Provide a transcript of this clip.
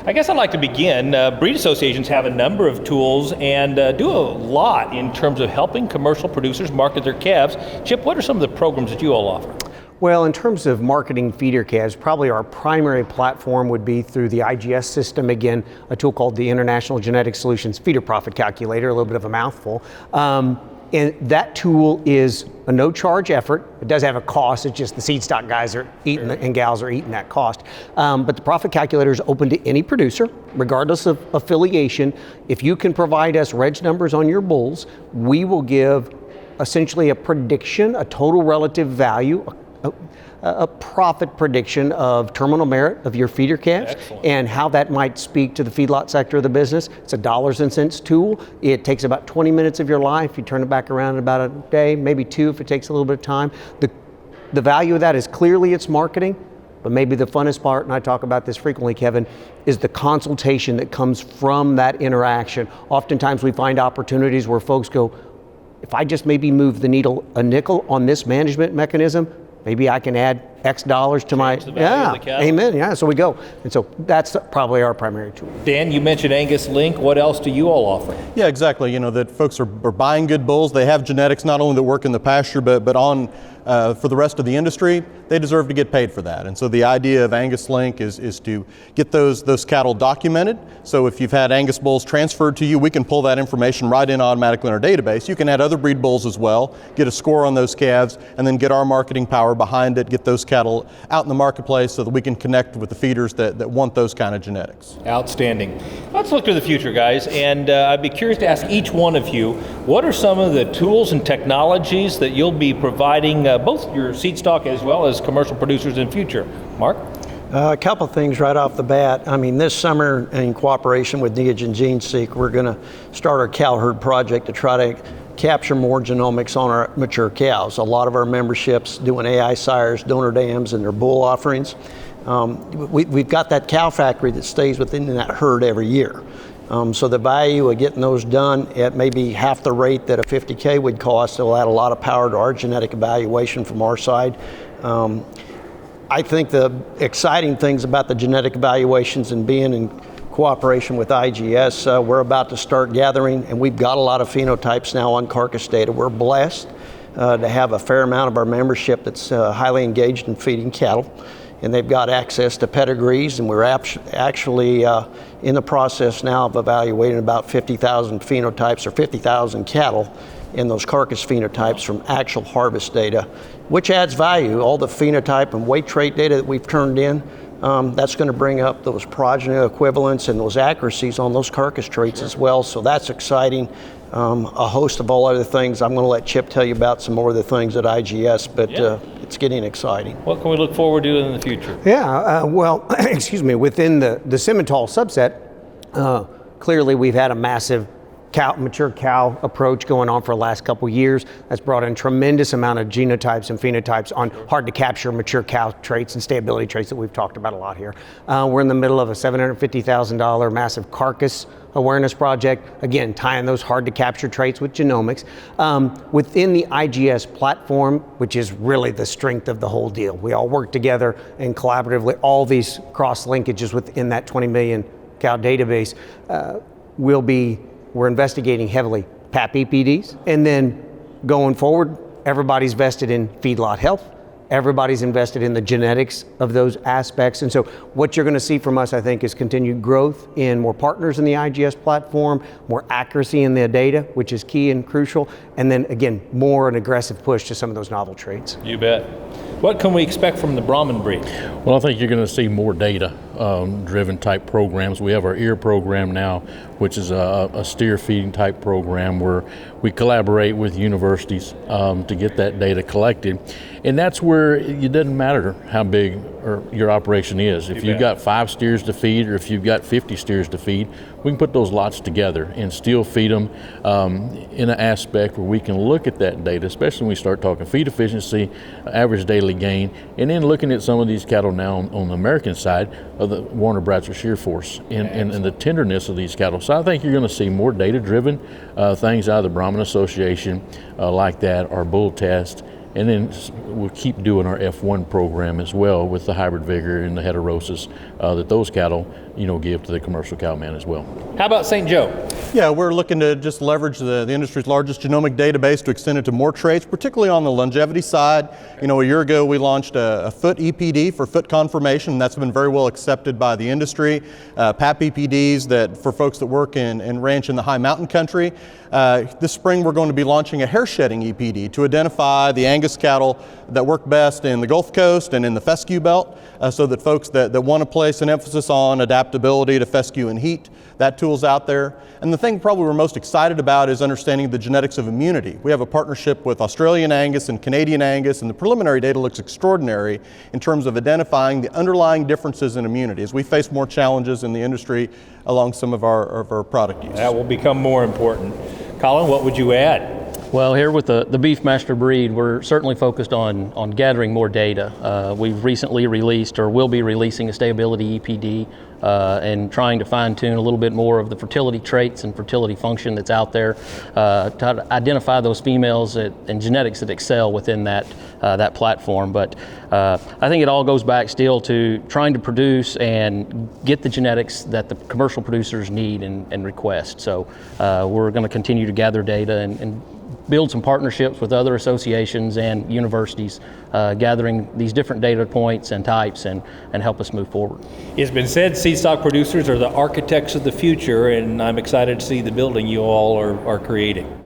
I guess I'd like to begin. Breed associations have a number of tools and do a lot in terms of helping commercial producers market their calves. Chip, what are some of the programs that you all offer? Well, in terms of marketing feeder calves, probably our primary platform would be through the IGS system, again, a tool called the International Genetic Solutions Feeder Profit Calculator, a little bit of a mouthful. And that tool is a no-charge effort. It does have a cost, it's just the seed stock guys are eating and gals are eating that cost. But the profit calculator is open to any producer, regardless of affiliation. If you can provide us reg numbers on your bulls, we will give essentially a prediction, a total relative value, a profit prediction of terminal merit of your feeder calves. Excellent. And how that might speak to the feedlot sector of the business. It's a dollars and cents tool. It takes about 20 minutes of your life. You turn it back around in about a day, maybe two if it takes a little bit of time. The value of that is clearly its marketing, but maybe the funnest part, and I talk about this frequently, Kevin, is the consultation that comes from that interaction. Oftentimes we find opportunities where folks go, if I just maybe move the needle a nickel on this management mechanism, maybe I can add X dollars to my, amen, yeah, so we go. And so that's probably our primary tool. Dan, you mentioned Angus Link. What else do you all offer? Yeah, exactly. You know, that folks are buying good bulls. They have genetics not only that work in the pasture, but on for the rest of the industry. They deserve to get paid for that. And so the idea of Angus Link is to get those cattle documented. So if you've had Angus bulls transferred to you, we can pull that information right in automatically in our database. You can add other breed bulls as well, get a score on those calves, and then get our marketing power behind it, get those cattle out in the marketplace so that we can connect with the feeders that want those kind of genetics. Outstanding. Let's look to the future, guys, and I'd be curious to ask each one of you, what are some of the tools and technologies that you'll be providing both your seed stock as well as commercial producers in future? Mark? A couple things right off the bat. I mean, this summer, in cooperation with Neogen GeneSeek, we're going to start our cow herd project to try to capture more genomics on our mature cows. A lot of our memberships doing AI sires, donor dams, and their bull offerings. We've got that cow factory that stays within that herd every year. So the value of getting those done at maybe half the rate that a 50K would cost, it'll add a lot of power to our genetic evaluation from our side. I think the exciting things about the genetic evaluations and being in cooperation with IGS, we're about to start gathering, and we've got a lot of phenotypes now on carcass data. We're blessed to have a fair amount of our membership that's highly engaged in feeding cattle, and they've got access to pedigrees, and we're actually in the process now of evaluating about 50,000 phenotypes or 50,000 cattle in those carcass phenotypes from actual harvest data, which adds value. All the phenotype and weight trait data that we've turned in, that's going to bring up those progeny equivalents and those accuracies on those carcass traits as well. So that's exciting. A host of all other things. I'm going to let Chip tell you about some more of the things at IGS, but it's getting exciting. What can we look forward to in the future? Yeah, well, excuse me, within the Simmental subset, clearly we've had a massive mature cow approach going on for the last couple of years. That's brought in tremendous amount of genotypes and phenotypes on hard to capture mature cow traits and stability traits that we've talked about a lot here. We're in the middle of a $750,000 massive carcass awareness project, again, tying those hard to capture traits with genomics. Within the IGS platform, which is really the strength of the whole deal. We all work together and collaboratively, all these cross linkages within that 20 million cow database we're investigating heavily PAP EPDs, and then going forward, everybody's vested in feedlot health. Everybody's invested in the genetics of those aspects. And so what you're going to see from us, I think, is continued growth in more partners in the IGS platform, more accuracy in the data, which is key and crucial, and then again, more an aggressive push to some of those novel traits. You bet. What can we expect from the Brahman breed? Well, I think you're going to see more data driven type programs. We have our ear program now, which is a steer feeding type program where we collaborate with universities to get that data collected. And that's where it doesn't matter how big your operation is. If you've got 5 steers to feed or if you've got 50 steers to feed, we can put those lots together and still feed them in an aspect where we can look at that data, especially when we start talking feed efficiency, average daily gain, and then looking at some of these cattle now on the American side of the Warner Bradford shear force and the tenderness of these cattle. So I think you're going to see more data-driven things out of the Brahman Association like that, our bull test, And then we'll keep doing our F1 program as well with the hybrid vigor and the heterosis that those cattle, give to the commercial cowman as well. How about St. Joe? Yeah, we're looking to just leverage the industry's largest genomic database to extend it to more traits, particularly on the longevity side. A year ago we launched a foot EPD for foot conformation, and that's been very well accepted by the industry. PAP EPDs that for folks that work and ranch in the high mountain country. This spring we're going to be launching a hair shedding EPD to identify the Angus cattle that work best in the Gulf Coast and in the fescue belt, so that folks that want to place an emphasis on adaptability to fescue and heat, that tool's out there. And the thing probably we're most excited about is understanding the genetics of immunity. We have a partnership with Australian Angus and Canadian Angus, and the preliminary data looks extraordinary in terms of identifying the underlying differences in immunity as we face more challenges in the industry along some of our product use. That will become more important. Colin, what would you add? Well, here with the Beef Master breed, we're certainly focused on gathering more data. We've recently released, or will be releasing, a stability EPD and trying to fine tune a little bit more of the fertility traits and fertility function that's out there to identify those females and genetics that excel within that platform. But I think it all goes back still to trying to produce and get the genetics that the commercial producers need and request. So we're going to continue to gather data and build some partnerships with other associations and universities, gathering these different data points and types and help us move forward. It's been said seed stock producers are the architects of the future, and I'm excited to see the building you all are creating.